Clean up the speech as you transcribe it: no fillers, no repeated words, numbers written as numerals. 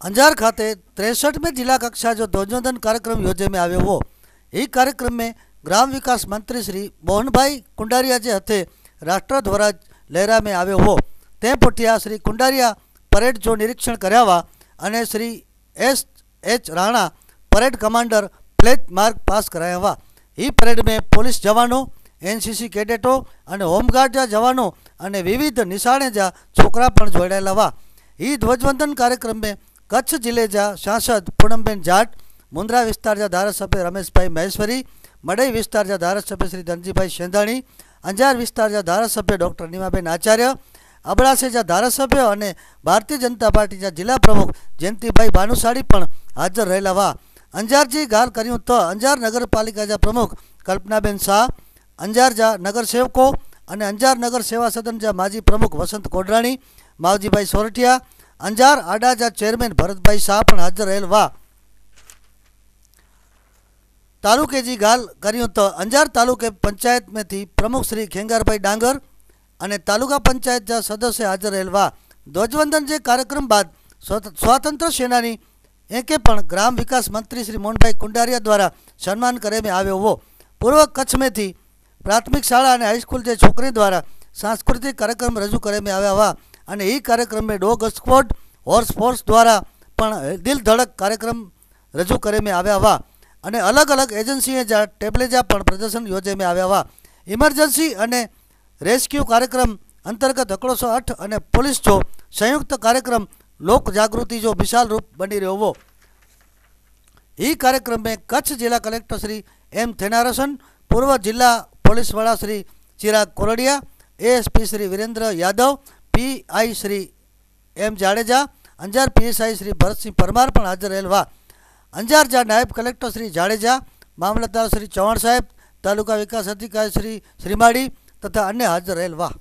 अंजार खाते 63वें जिला कक्षा जो ध्वजवंदन कार्यक्रम योजे में आयो हो। ई कार्यक्रम में ग्राम विकास मंत्री श्री मोहनभाई कुंडारिया जे हथे राष्ट्रध्वज लहरा में आयो हो। ते पुठिया श्री कुंडारिया परेड जो निरीक्षण कर्या वा अने Shri S Rana parade commander flag march past कराया वा। ई परेड में पुलिस जवानों, एनसीसी कैडेटों और होमगार्ड जा जवानों और विविध निशाणे जा छोकरा पण जोड़ायेला वा। ई ध्वजवंदन कार्यक्रम में कच्छ जिले जा सांसद पूनमबेन जाट, मुंद्रा विस्तार जा धारासभ्य रमेश भाई महेश्वरी, मड़ई विस्तार जा धारासभ्य श्री धनजीभाई शेंदाणी, अंजार विस्तार जा धारासभ्य डॉक्टर नीमाबेन आचार्य, अबड़ासे जा धारासभ्य और भारतीय जनता पार्टी जा जिला प्रमुख जयंतीभाई भानुशाड़ी पण हाजर रहेला वा। अंजार जी गाल कर्युं तो अंजार नगरपालिका जा प्रमुख कल्पनाबेन शाह, अंजार जा नगर सेवकों और अंजार नगर सेवा सदन जा माजी प्रमुख वसंत कोडराणी, मावजीभाई सोरठिया, अंजार आडा जा चेरमेन भरतभाई शाह पण हाजर रहेल वा। तालुके जी गाल कर्युं तो अंजार तालुके पंचायत में थी प्रमुख श्री खेंगारभाई डांगर और तालुका पंचायत जा सदस्य हाजर रहेल वा। ध्वजवंदन जे कार्यक्रम बाद स्वातंत्र सेनानी एके पण ग्राम विकास मंत्री श्री मोहनभाई कुंडारिया द्वारा सम्मान करे में आव्यो हो। पूर्व कच्छ में थी प्राथमिक शाला और हाईस्कूल जे छोकरी द्वारा सांस्कृतिक कार्यक्रम रजू करे में आव्या वा। અને એ કાર્યક્રમ में डॉग स्क्वॉड हॉर्स फोर्स द्वारा पण दिल धड़क कार्यक्रम रजू करे में आव्या वा। અને अलग अलग एजेंसीए जा टेबलेजा पण प्रदर्शन योजे में आव्या वा। इमरजन्सी અને रेस्क्यू कार्यक्रम अंतर्गत 108 અને पुलिस जो संयुक्त कार्यक्रम लोक जागृति जो विशाल रूप बनी रह्यो हो। ई कार्यक्रम में कच्छ जिला कलेक्टर श्री एम थेनारसन, पूर्व जिला पुलिस वड़ा Shri Chirag Koradia, ASP Shri Virendra Yadav, PI Shri M Jadeja, Anjar PSI Shri Bharat Singh Parmar पण हाजर रहेल वा। अंजार जा नायब कलेक्टर श्री जाडेजा, मामलतदार श्री चौहान साहेब, तालुका विकास अधिकारी श्री श्रीमाड़ी तथा अन्य हाजर रहेल वा।